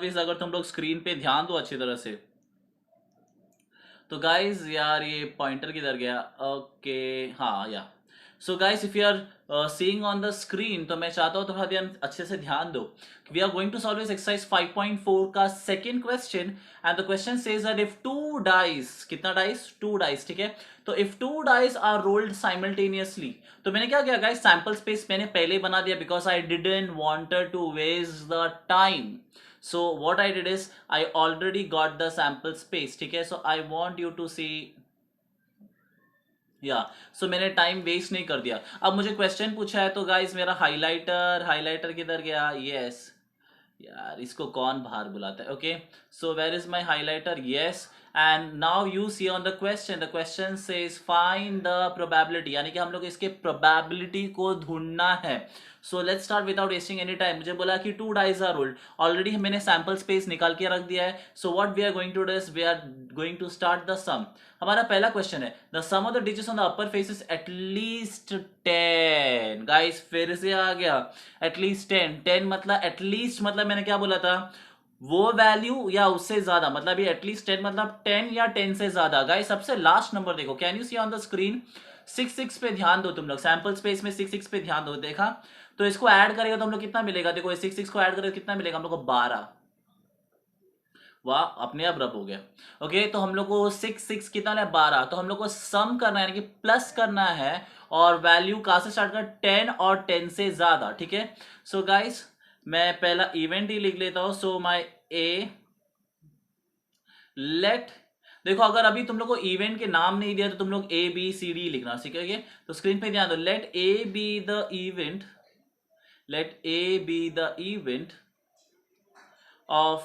Please अगर तुम लोग स्क्रीन पे ध्यान दो अच्छी तरह से। तो गाइज यार ये पॉइंटर किधर गया? ओके, हाँ या। So guys if you are seeing on the screen, तो मैं चाहता हूँ थोड़ा ध्यान अच्छे से ध्यान दो। We are going to solve this exercise 5.4 का second question, and the question says that if two dice, कितना डाइस? टू डाइस, ठीक है। तो if two dice are rolled simultaneously, तो मैंने क्या किया गाइस, सैंपल स्पेस मैंने पहले ही बना दिया because I didn't wanted to waste the time. So what I did is I already got the sample space, ठीक है। So I want you to see, या सो मैंने टाइम वेस्ट नहीं कर दिया। अब मुझे क्वेश्चन पूछा है तो गाइस मेरा हाइलाइटर, हाइलाइटर किधर गया? यस, यार इसको कौन बाहर बुलाता है? Okay, so where is my highlighter? Yes, and now you see on the question says find the probability, यानी कि हम लोग इसके प्रोबेबिलिटी को ढूंढना है। So let's start without wasting any time. मुझे बोला कि two dies are rolled, already मैंने सैंपल स्पेस निकाल के रख दिया है। So what we are going to do is we are going to start the sum. हमारा पहला क्वेश्चन है the sum of the digits on the upper face is at least 10। Guys फिर से आ गया एटलीस्ट 10। 10 मतलब एटलीस्ट, मतलब मैंने क्या बोला था, वो वैल्यू या उससे ज्यादा, मतलब ये एटलीस्ट 10 मतलब 10 या 10 से ज्यादा। गाइस सबसे लास्ट नंबर देखो, can you see on the screen? 6 पे ध्यान दो तुम लोग, सैंपल स्पेस में 6 पे ध्यान दो, देखा? तो इसको ऐड करेगा तो हम लोग कितना मिलेगा? देखो 6 को ऐड करेगा कितना मिलेगा हम लोग को? 12। वाह, अपने आप रब हो गया। ओके, तो हम लोग को 6 कितना है? 12। तो हम लोग को सम करना है, यानी कि प्लस करना है, और वैल्यू कहां से स्टार्ट कर? 10 और 10 से ज्यादा, ठीक है। सो गाइस मैं पहला इवेंट ही लिख लेता हूं। सो माई ए लेट, देखो अगर अभी तुम लोग को इवेंट के नाम नहीं दिया तो तुम लोग ए बी सी डी लिखना सीखोगे। तो स्क्रीन पे ध्यान दो, let A be the event, let A be the event of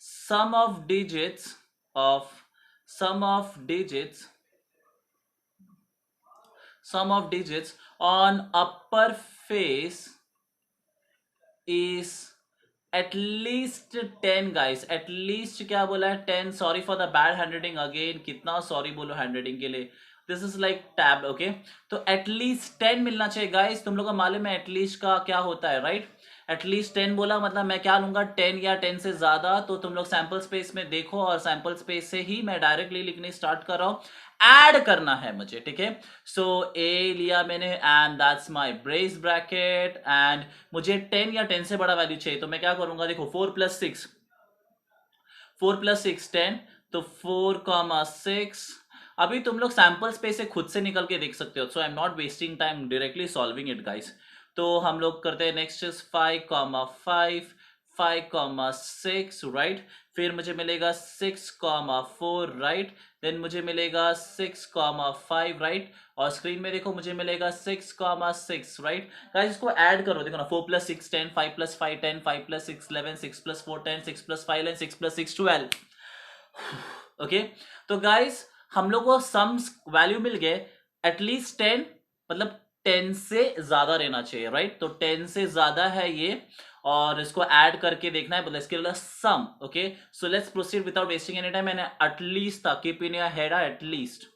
sum of digits, of sum of digits, sum of digits on upper face is at least 10। Guys at least क्या बोला है? 10। Sorry for the bad handwriting again, कितना sorry बोलो handwriting के लिए, this is like tab. Okay, तो at least 10 मिलना चाहिए। गाइस तुम लोग को मालूम है एटलीस्ट का क्या होता है, राइट? एटलीस्ट 10 बोला मतलब मैं क्या लूंगा? 10 या 10 से ज्यादा। तो तुम लोग सैंपल स्पेस में देखो, और सैंपल स्पेस से ही मैं डायरेक्टली लिखने स्टार्ट कर रहा हूं। ऐड करना है मुझे, ठीक है। सो ए लिया मैंने, and that's my brace bracket, and मुझे 10 या 10 से बड़ा वैल्यू चाहिए। तो मैं क्या करूंगा? देखो 4 प्लस 6, 4 प्लस 6 10, तो 4,6। अभी तुम लोग सैंपल स्पेस से खुद से निकल के देख सकते हो, so I am not wasting time directly solving it guys. तो हम लोग करते हैं नेक्स्ट इज 5,5, 5,6, राइट। फिर मुझे मिलेगा 6,4, राइट। देन मुझे मिलेगा 6,5, राइट। और स्क्रीन में देखो मुझे मिलेगा 6,6, राइट। गाइस इसको ऐड करो, देखो ना, 4 plus 6 10, 5 plus 5 10, 5 plus 6 11, 6 plus 4 10, 6 plus 5 11, 6 plus 6 12। Okay, तो गाइस हम लोग को सम वैल्यू मिल गए एटलीस्ट 10, मतलब 10 से ज्यादा रहना चाहिए, राइट। तो 10 से ज्यादा है ये, और इसको ऐड करके देखना है, मतलब इसके लिए sum. Okay, so let's proceed without wasting any time. मैंने एटलीस्ट था, keep in your head at least.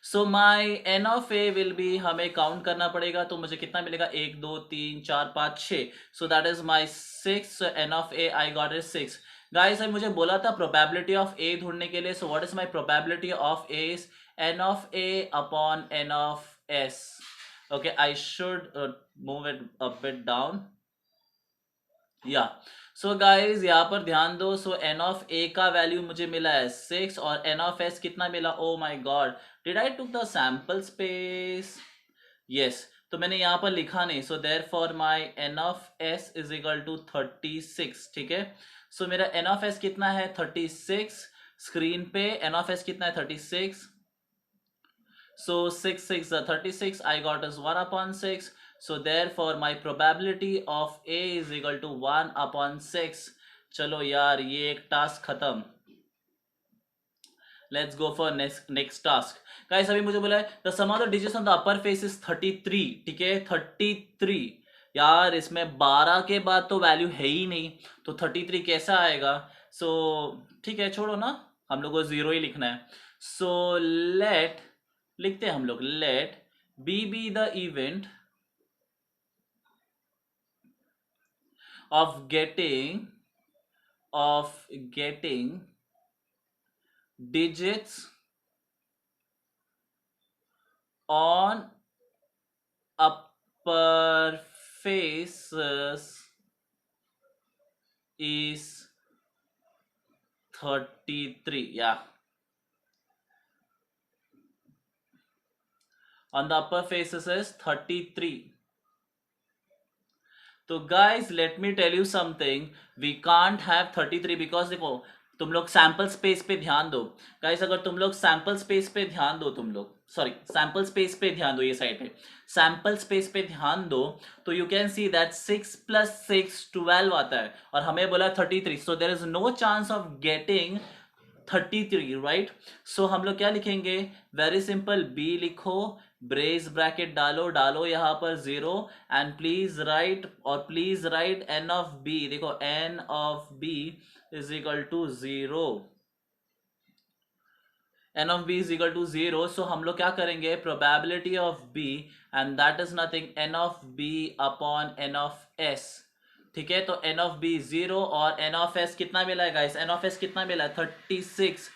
So my n of A will be, हमें काउंट करना पड़ेगा, तो मुझे कितना मिलेगा? 1 2 3 4 5 6। So that is my 6। N of A I got is 6। Guys अभी मुझे बोला था प्रोबेबिलिटी ऑफ ए ढूंढने के लिए। So what is my probability of A is n of A upon n of S. Okay, I should move it a bit down, yeah. So guys यहाँ पर ध्यान दो। सो एन ऑफ ए का वैल्यू मुझे मिला है 6, और एन ऑफ एस कितना मिला? Oh my god, did I took the sample space? Yes, तो मैंने यहाँ पर लिखा नहीं। So therefore my n of S is equal to 36, ठीक है। सो मेरा एन ऑफ एस कितना है? 36। स्क्रीन पे एन ऑफ एस कितना है? 36। So 6 6 36, I got as 1 upon 6. So therefore my probability of A is equal to 1 upon 6. चलो यार ये एक टास्क खत्म। Let's go for next task. Guys अभी मुझे बोला है the sum of the digits on the upper face is 33, ठीक है। 33, यार इसमें 12 के बाद तो वैल्यू है ही नहीं, तो 33 कैसा आएगा? सो ठीक है, छोड़ो ना, हम लोग को जीरो ही लिखना है। सो लेट, लिखते हैं हम लोग, let B the event of getting of getting digits on upper faces is 33. Yeah, on the upper faces is 33. तो guys let me tell you something, we can't have 33 because देखो, तुम लोग sample space पे ध्यान दो guys, अगर तुम लोग सैंपल स्पेस पे ध्यान दो, तुम लोग सॉरी सैंपल स्पेस पे ध्यान दो, ये साइड पे सैंपल स्पेस पे ध्यान दो, तो यू कैन सी दैट 6 + 6 12 आता है और हमें बोला 33, so there is no chance of getting 33, right. सो हम लोग क्या लिखेंगे, वेरी सिंपल, बी लिखो, ब्रेस ब्रैकेट डालो, डालो यहाँ पर 0 एंड प्लीज राइट, और please write n of B, देखो n of B is equal to 0, n of B is equal to 0। So हम लोग क्या करेंगे, probability of B and that is nothing n of B upon n of S, ठीक है। तो N of B 0 और N of S कितना मिला है गाइस, एन ऑफ एस कितना मिला है 36,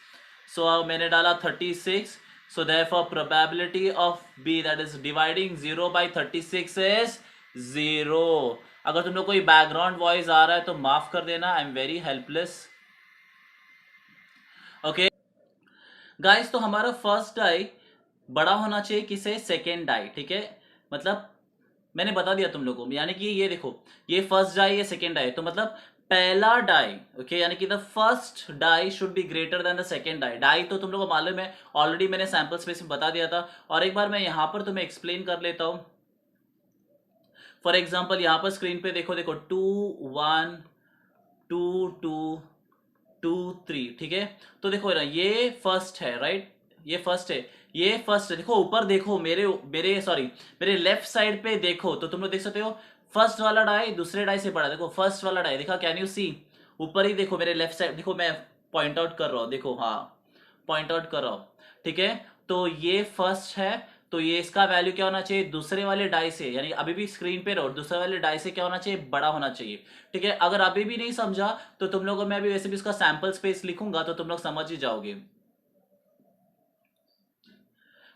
सो मैंने डाला 36, so therefore probability of b that is dividing 0 by 36 is 0। अगर तुम लोग कोई बैकग्राउंड वॉइस आ रहा है तो माफ कर देना, I am very helpless. Okay guys, तो हमारा फर्स्ट डाई बड़ा होना चाहिए किसे, सेकेंड डाई, ठीक है। मतलब मैंने बता दिया तुम लोगों को, यानी कि ये देखो, ये फर्स्ट डाई, ये सेकेंड डाई, तो मतलब पहला डाई, ओके, यानी कि the first die should be greater than the second die. Die तो तुम लोगों को मालूम है, ऑलरेडी मैंने सैंपल स्पेस में बता दिया था, और एक बार मैं यहां पर तुम्हें एक्सप्लेन कर लेता हूं। फॉर एग्जाम्पल यहां पर स्क्रीन पे देखो, देखो 2 1 2 2 2 3, ठीक है। तो देखो ना, ये फर्स्ट है, राइट, ये फर्स्ट है, ये फर्स्ट है। देखो ऊपर देखो, मेरे मेरे सॉरी मेरे लेफ्ट साइड पे देखो, तो तुम लोग देख सकते हो फर्स्ट वाला डाई दूसरे डाई से बड़ा, देखो फर्स्ट वाला डाई, देखा, कैन यू सी, ऊपर ही देखो मेरे लेफ्ट साइड, देखो मैं पॉइंट आउट कर रहा हूँ, देखो, हाँ पॉइंट आउट कर रहा हूँ, ठीक है। तो ये फर्स्ट है, तो ये इसका वैल्यू क्या होना चाहिए, दूसरे वाले डाई से, यानी अभी भी स्क्रीन पे रहो, दूसरे वाले डाई से क्या होना चाहिए, बड़ा होना चाहिए, ठीक है। अगर अभी भी नहीं समझा तो तुम लोगों को मैं अभी वैसे भी इसका सैंपल स्पेस लिखूंगा तो तुम लोग समझ ही जाओगे।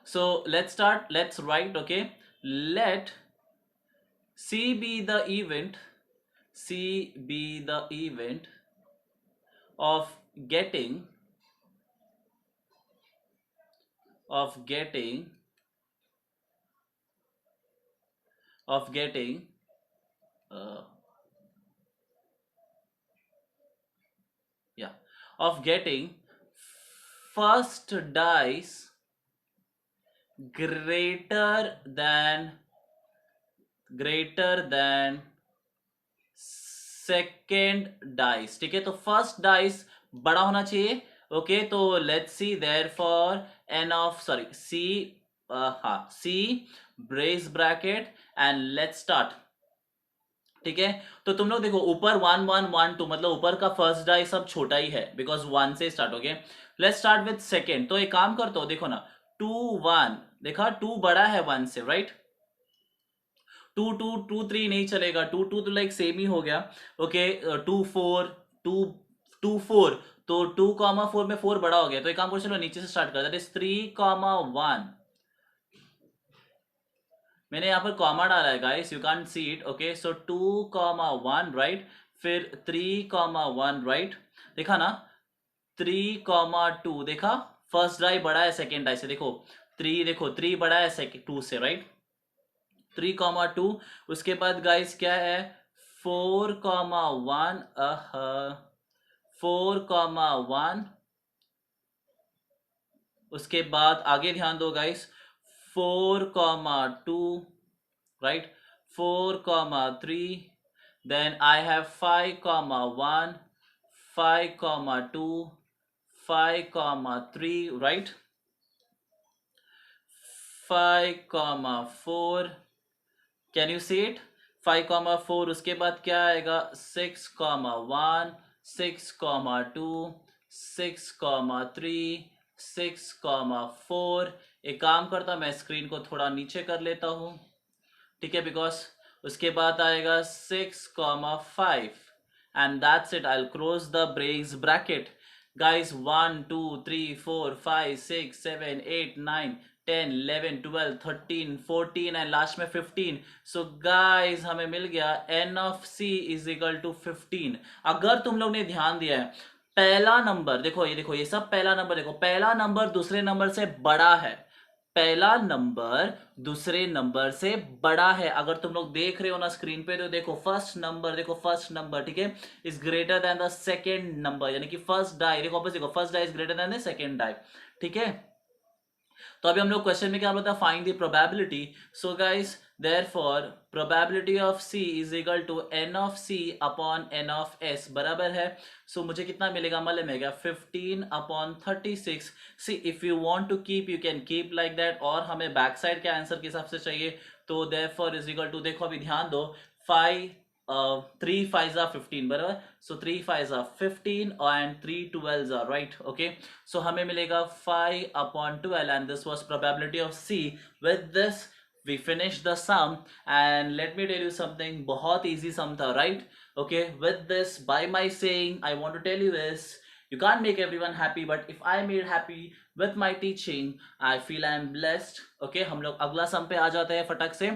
So let's start, let's write, okay, let C be the event, C be the event of getting of getting of getting uh, yeah, of getting first dice greater than second dice, ठीक है। तो first dice बड़ा होना चाहिए, okay. तो let's see therefore n of sorry C, हाँ C brace bracket and let's start, ठीक है। तो तुम लोग देखो ऊपर 1 1 1 2, मतलब ऊपर का फर्स्ट डाई सब छोटा ही है बिकॉज 1 से स्टार्ट हो गए। लेट्स स्टार्ट विद सेकेंड, तो एक काम करते हो, देखो ना 2 1, देखा 2 बड़ा है 1 से, राइट। 2 2 2 3 नहीं चलेगा, 2 2 तो लाइक सेम ही हो गया, ओके। 2 4 2 2 4, तो 2 4 में 4 बड़ा हो गया, तो एक काम करो, चलो नीचे से स्टार्ट कर, दैट इज 3 1। मैंने यहाँ पर कॉमा डाला है guys, you can see it, okay. So 2 1, right, फिर 3 1, राइट, देखा ना, 3 2, देखा फर्स्ट डाई बड़ा है सेकेंड डाई से, देखो 3, देखो 3 बड़ा है सेकेंड 2 से, राइट, 3 2। उसके बाद गाइस क्या है, 4 1, 4 1, उसके बाद आगे ध्यान दो guys, 4 2, right, 4 3, then I have 5 1, 5 2, 5 3, right, 5 4, can you see it, 5 4, उसके बाद क्या आएगा, 6 1, 6 2, 6 3, 6 4। एक काम करता, मैं स्क्रीन को थोड़ा नीचे कर लेता हूं, ठीक है, बिकॉज उसके बाद आएगा 6 5, and that's it. I'll close the bracket. Guys, 1 2 3 4 5 6 7 8 9 10 11 12 13 14 and last में 15. सो गाइस हमें मिल गया n of c is equal to 15. अगर तुम लोग ने ध्यान दिया है, पहला नंबर देखो, ये सब पहला नंबर देखो, पहला नंबर दूसरे नंबर से बड़ा है, पहला नंबर दूसरे नंबर से बड़ा है. अगर तुम लोग देख रहे हो ना स्क्रीन पे, तो देखो फर्स्ट नंबर, देखो फर्स्ट नंबर, ठीक है, is greater than the second number, यानी कि फर्स्ट डाई, देखो वापस देखो, first die is greater than the second die, ठीक है. तो अभी हम लोग क्वेश्चन में क्या बोलता है, find the probability. So guys therefore probability of C is equal to n of C upon n of S, बराबर है. सो मुझे कितना मिलेगा, मतलब मिलेगा 15 upon 36. See if you want to keep, you can keep like that, और हमें back side के आंसर के हिसाब से चाहिए, तो देयरफॉर इज इक्वल टू, देखो अभी ध्यान दो, 5 3 5s are 15, बराबर. सो 3 5s are 15 and 3 12s are right. Okay, so हमें मिलेगा 5 upon 12 and this was probability of C. With this we finished the sum, and let me tell you something, बहुत easy sum था, right? Okay, with this, by my saying, I want to tell you this, you can't make everyone happy, but if I made happy with my teaching, I feel I am blessed. Okay, हम लोग अगला sum पे आ जाते हैं फटक से,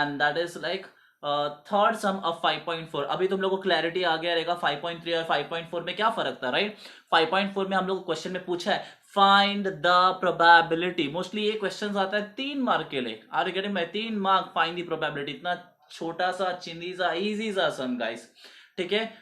and that is like third some of 5.4. अभी तुम लोग को क्लैरिटी आ गया रहेगा 5.3 और 5.4 में क्या फर्क था, राइट? 5.4 में हम लोग क्वेश्चन में पूछा है फाइंड द प्रोबेबिलिटी. मोस्टली ये क्वेश्चन आता है 3 मार्क के लिए. Are you getting? 3 mark, find the probability. इतना छोटा सा चिंदी सा इजी सा सम गाइस, ठीक है.